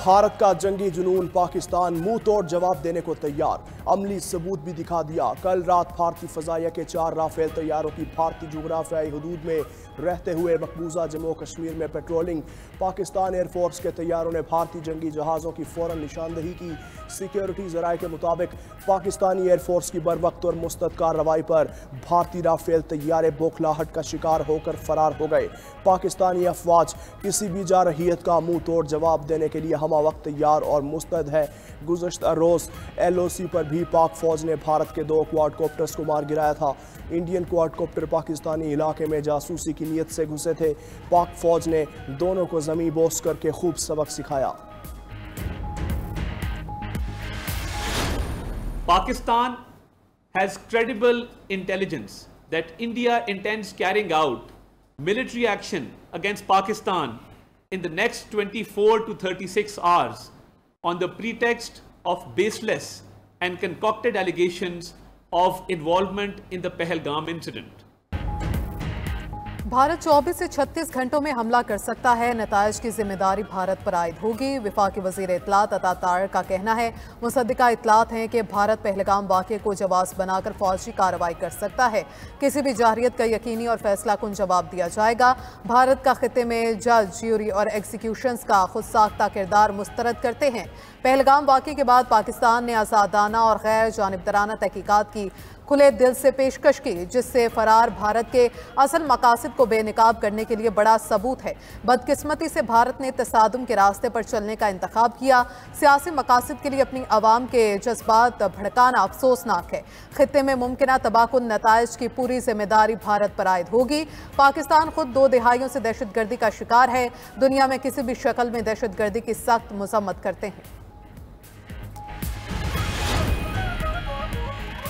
भारत का जंगी जुनून, पाकिस्तान मुंह तोड़ जवाब देने को तैयार, अमली सबूत भी दिखा दिया। कल रात भारतीय फजाइया के 4 राफेल तैयारों की भारतीय जुग्राफियाई हदूद में रहते हुए मकबूजा जम्मू कश्मीर में पेट्रोलिंग। पाकिस्तान एयरफोर्स के तैयारों ने भारतीय जंगी जहाज़ों की फौरन निशानदही की। सिक्योरिटी जराये के मुताबिक पाकिस्तानी एयरफोर्स की बरवक्त और मुस्तद कार्रवाई पर भारतीय राफेल तैयारे बौखलाहट का शिकार होकर फरार हो गए। पाकिस्तानी अफवाज किसी भी जारहियत का मुंह तोड़ जवाब देने के लिए हमा वक्त तैयार और मुस्तद है। गुज़श्ता रोज़ LOC पर भी पाक फौज ने भारत के 2 क्वाडकॉप्टर्स को मार गिराया था। इंडियन क्वाडकॉप्टर पाकिस्तानी इलाके में जासूसी की नीयत से घुसे थे। पाक फौज ने दोनों को ज़मीं बोस करके खूब सबक सिखाया। Pakistan has credible intelligence that India intends carrying out military action against Pakistan in the next 24 to 36 hours on the pretext of baseless and concocted allegations of involvement in the Pahalgam incident. Bharat 24 से 36 घंटों में हमला कर सकता है, नताइज की जिम्मेदारी भारत पर आयद होगी। वफाकी वजीर इत्तलात अता तारिर का कहना है, मुसद्दिका इत्तलात हैं कि भारत पहलगाम वाक़े को जवाब बनाकर फौजी कार्रवाई कर सकता है। किसी भी जारहियत का यकीनी और फैसला कुन जवाब दिया जाएगा। भारत का खिते में जज, ज्यूरी और एग्जीक्यूशंस का खुद साख्ता किरदार मुस्तरद करते हैं। पहलगाम वाक़े के बाद पाकिस्तान ने आज़ादाना और गैर जानिबदाराना तहकीकात की खुले दिल से पेशकश की, जिससे फरार भारत के असल मकासद को बेनकाब करने के लिए बड़ा सबूत है। बदकिस्मती से भारत ने तसादुम के रास्ते पर चलने का इंतखाब किया। सियासी मकासद के लिए अपनी आवाम के जज्बात भड़काना अफसोसनाक है। खित्ते में मुमकिन तबाहकुन नताइज की पूरी जिम्मेदारी भारत पर आयद होगी। पाकिस्तान खुद 2 दहाइयों से दहशतगर्दी का शिकार है। दुनिया में किसी भी शक्ल में दहशतगर्दी की सख्त मजम्मत करते हैं।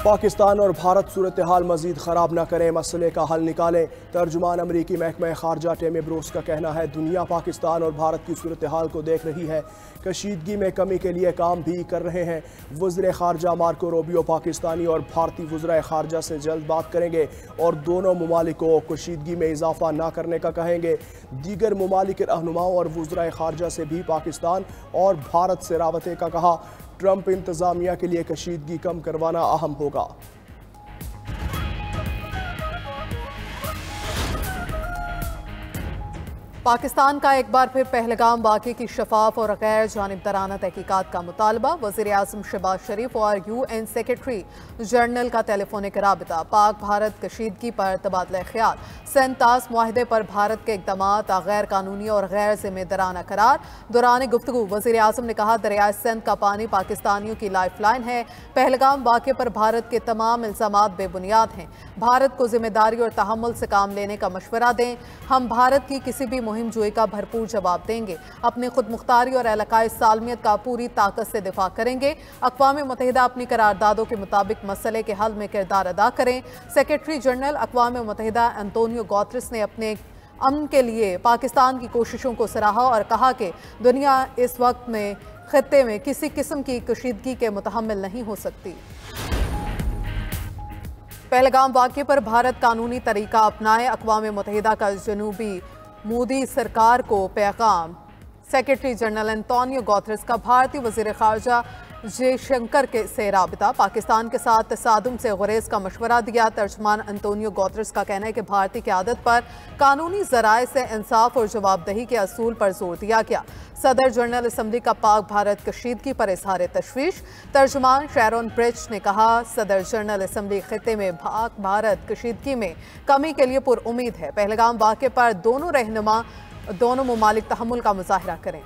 पाकिस्तान और भारत सूरत हाल मजीद ख़राब न करें, मसले का हल निकालें। तर्जुमान अमरीकी महकमा खारजा टेमी ब्रूस का कहना है, दुनिया पाकिस्तान और भारत की सूरत हाल को देख रही है, कशीदगी में कमी के लिए काम भी कर रहे हैं। वज़ीर खारजा मार्को रूबियो पाकिस्तानी और भारतीय वज़राए खारजा से जल्द बात करेंगे और दोनों ममालिक को कशीदगी में इजाफा न करने का कहेंगे। दीगर ममालिक के रहनुमाओं और वज़राए खारजा से भी पाकिस्तान और भारत से राबते का कहा। ट्रंप इंतजामिया के लिए कशीदगी कम करवाना अहम होगा। पाकिस्तान का एक बार फिर पहलगाम वाक़े की शफाफ और गैर जानिबदाराना तहकीकात का मुतालबा। वज़ीर आज़म शहबाज शरीफ और UN सेक्रेटरी जनरल का टेलीफोनिक राबता। पाक भारत कशीदगी पर तबादला ख्याल। सेंतास मुआहदे पर भारत के इक़दामात गैर कानूनी और गैर जिम्मेदाराना करार। दौरान गुफ्तगू वज़ीर आज़म ने कहा, दरियाए सिंध का पानी पाकिस्तानियों की लाइफ लाइन है। पहलगाम वाक़े पर भारत के तमाम इल्ज़ामात बेबुनियाद हैं। भारत को जिम्मेदारी और तहम्मुल से काम लेने का मशवरा दें। हम भारत की किसी भी मुहिम जोई का भरपूर जवाब देंगे। अपनी खुद मुख्तारी और इलाकाई सालमियत का पूरी ताकत से दिफा करेंगे। अक़वाम मुत्तहिदा अपनी करारदादों के मुताबिक मसले के हल में किरदार अदा करें। सेक्रेटरी जनरल अक़वाम मुत्तहिदा एंटोनियो गुतेरेस ने अपने अमन के लिए पाकिस्तान की कोशिशों को सराहा और कहा कि दुनिया इस वक्त में खित्ते में किसी किस्म की कशीदगी के मुतहम्मिल नहीं हो सकती। पहलगाम वाक़े पर भारत कानूनी तरीका अपनाए, अक़वाम मुत्तहिदा का जनूबी मोदी सरकार को पैगाम। सेक्रेटरी जनरल एंटोनियो गुतेरेस का भारतीय वज़ीर ख़ारजा जयशंकर से राबता। पाकिस्तान के साथ तसादुम से गुरेज का मशवरा दिया। तर्जुमान एंटोनियो गुतेरेस का कहना है कि भारतीय क़यादत पर कानूनी ज़राए से इंसाफ और जवाबदही के असूल पर जोर दिया गया। सदर जनरल असम्बली का पाक भारत कशीदगी पर इजहार तशवीश। तर्जुमान शैरोन ब्रिच ने कहा, सदर जनरल असम्बली खित्ते में पाक भारत कशीदगी में कमी के लिए पुरउम्मीद है। पहलगाम वाक़े पर दोनों ममालिक तहम्मुल का मुजाहरा करें।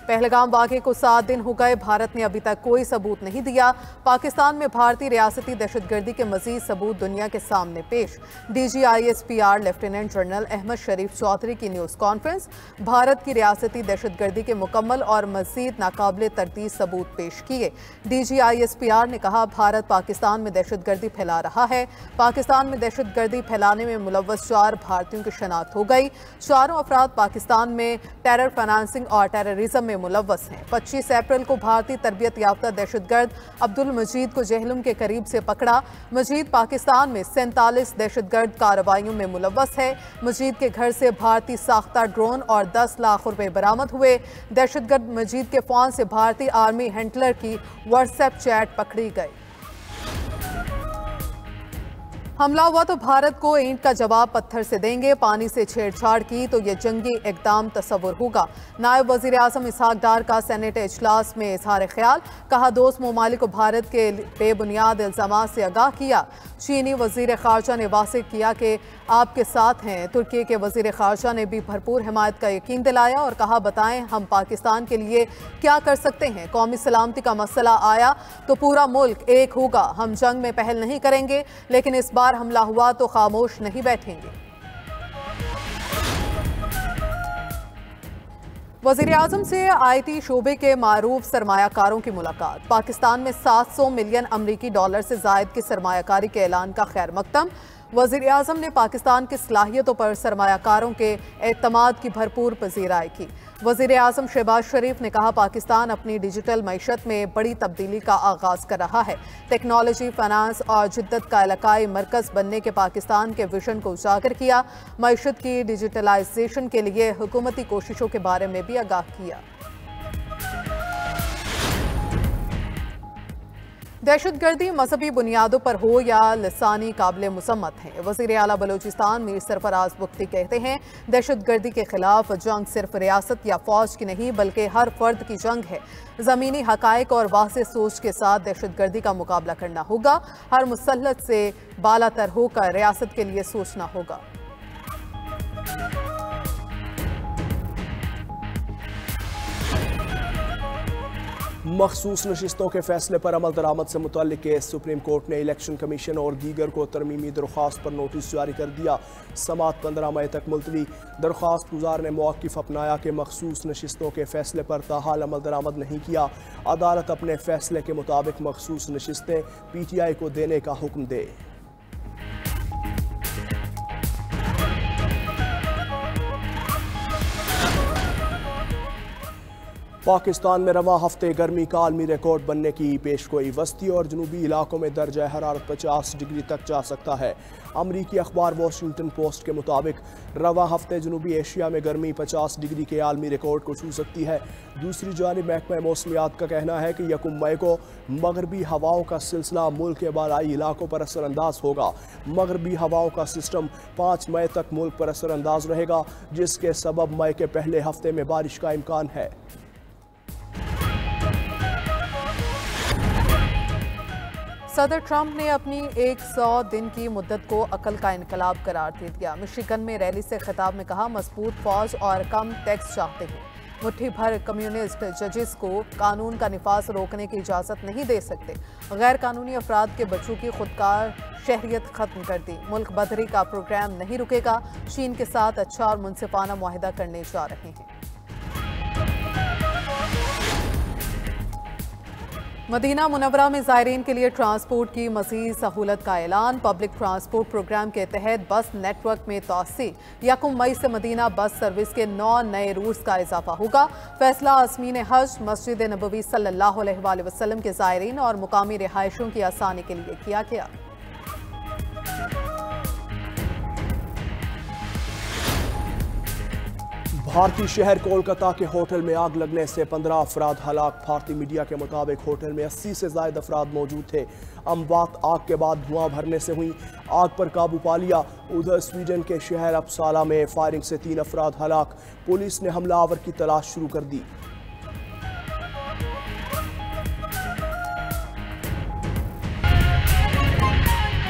पहलगाम वाक़े को 7 दिन हो गए, भारत ने अभी तक कोई सबूत नहीं दिया। पाकिस्तान में भारतीय रियासती दहशतगर्दी के मजीद सबूत दुनिया के सामने पेश। DGISPR लेफ्टिनेंट जनरल अहमद शरीफ चौधरी की न्यूज़ कॉन्फ्रेंस। भारत की रियासती दहशतगर्दी के मुकम्मल और मजीद नाकाबिले तरदीद सबूत पेश किए। DGISPR ने कहा, भारत पाकिस्तान में दहशतगर्दी फैला रहा है। पाकिस्तान में दहशतगर्दी फैलाने में मुलव्वस 4 भारतीयों की शनाख्त हो गई। चारों अफराद पाकिस्तान में टेरर फाइनेंसिंग और टेररिज्म में मुलव्वस हैं। 25 अप्रैल को भारतीय तरबियत याफ्ता दहशतगर्द अब्दुल मजीद को जेहलम के करीब से पकड़ा। मजीद पाकिस्तान में 47 दहशतगर्द कार्रवाइयों में मुलव्वस है। मजीद के घर से भारतीय साख्ता ड्रोन और 10 लाख रुपए बरामद हुए। दहशतगर्द मजीद के फोन से भारतीय आर्मी हैंडलर की व्हाट्सएप चैट पकड़ी गई। हमला हुआ तो भारत को ईंट का जवाब पत्थर से देंगे। पानी से छेड़छाड़ की तो ये जंगी इकदाम तस्वुर होगा। नायब वजीर आजम इसहाक डार का सेनेट इजलास में इजहार ख्याल। कहा दोस्त ममालिक को भारत के बेबुनियाद इल्जाम से आगाह किया। चीनी वजीर खारजा ने वाज़ेह किया कि आपके साथ हैं। तुर्की के वजीर खारजा ने भी भरपूर हिमायत का यकीन दिलाया और कहा बताएं हम पाकिस्तान के लिए क्या कर सकते हैं। कौमी सलामती का मसला आया तो पूरा मुल्क एक होगा। हम जंग में पहल नहीं करेंगे, लेकिन इस बार हमला हुआ तो खामोश नहीं बैठेंगे। वज़ीर आज़म से IT शोबे के मारूफ सरमायाकारों की मुलाकात। पाकिस्तान में 700 मिलियन अमरीकी डॉलर से जायद की सरमायाकारी के ऐलान का खैर मकदम। वज़ीर आज़म ने पाकिस्तान की सलाहियतों पर सरमायाकारों के एतमाद की भरपूर पजीराई की। वज़ीर आज़म शहबाज शरीफ ने कहा पाकिस्तान अपनी डिजिटल मईशत में बड़ी तब्दीली का आगाज़ कर रहा है। टेक्नोलॉजी, फाइनेंस और जिद्दत का इलाकाई मरकज़ बनने के पाकिस्तान के विजन को उजागर किया। मईशत की डिजिटलाइजेशन के लिए हुकूमती कोशिशों के बारे में भी आगाह किया। दहशतगर्दी मजहबी बुनियादों पर हो या लिसानी काबिल मुसम्मत है। वज़ीर आला बलूचिस्तान मीर सरफराज बुख्ती कहते हैं दहशतगर्दी के खिलाफ जंग सिर्फ रियासत या फौज की नहीं बल्कि हर फर्द की जंग है। ज़मीनी हकायक और वाज़ेह सोच के साथ दहशतगर्दी का मुकाबला करना होगा। हर मुसल्लत से बालातर होकर रियासत के लिए सोचना होगा। मखसूस नशिस्तों के फैसले पर अमल दरामद से मुतल्लिक केस। सुप्रीम कोर्ट ने इलेक्शन कमीशन और दीगर को तरमीमी दरख्वास्त पर नोटिस जारी कर दिया। समाअत 15 मई तक मुलतवी। दरख्वास्त गुजार ने मौक़िफ़ अपनाया कि मखसूस नशिस्तों के फैसले पर ताहाल अमल दरामद नहीं किया। अदालत अपने फैसले के मुताबिक मखसूस नशिस्तें PTI को देने का हुक्म दे। पाकिस्तान में रवा हफ्ते गर्मी का आलमी रिकॉर्ड बनने की पेशगोई। वस्ती और जनूबी इलाकों में दर्जा हरारत 50 डिग्री तक जा सकता है। अमरीकी अखबार वॉशिंगटन पोस्ट के मुताबिक रवा हफ्ते जनूबी एशिया में गर्मी 50 डिग्री के आलमी रिकॉर्ड को छू सकती है। दूसरी जानिब महकमा मौसमियात का कहना है कि 1 मई को मगरबी हवाओं का सिलसिला मुल्क के बालाई इलाकों पर असरअंदाज होगा। मगरबी हवाओं का सिस्टम 5 मई तक मुल्क पर असरअंदाज रहेगा, जिसके सबब मई के पहले हफ्ते में बारिश का इम्कान है। सदर ट्रंप ने अपनी 100 दिन की मुद्दत को अकल का इनकलाब करार दे दिया। मिशिगन में रैली से खिताब में कहा मजबूत फौज और कम टैक्स चाहते हैं। मुट्ठी भर कम्युनिस्ट जजेस को कानून का निफाज रोकने की इजाज़त नहीं दे सकते। गैर कानूनी अफराद के बच्चों की खुदकार शहरियत खत्म कर दी। मुल्क बदरी का प्रोग्राम नहीं रुकेगा। चीन के साथ अच्छा और मुनसिफाना मुआहिदा करने जा रहे हैं। मदीना मुनव्वरा में ज़ायरीन के लिए ट्रांसपोर्ट की मज़ीद सहूलत का ऐलान। पब्लिक ट्रांसपोर्ट प्रोग्राम के तहत बस नेटवर्क में तोसी। 1 मई से मदीना बस सर्विस के 9 नए रूट्स का इजाफा होगा। फैसला आज़मीन हज, मस्जिद नबवी सल्लल्लाहु अलैहि वसल्लम के ज़ायरीन और मुकामी रिहायशों की आसानी के लिए किया गया। भारतीय शहर कोलकाता के होटल में आग लगने से 15 अफराद हलाक। भारतीय मीडिया के मुताबिक होटल में 80 से ज़ायद अफराद मौजूद थे। अमवात आग के बाद धुआं भरने से हुई। आग पर काबू पा लिया। उधर स्वीडन के शहर अपसाला में फायरिंग से 3 अफराद हलाक। पुलिस ने हमलावर की तलाश शुरू कर दी।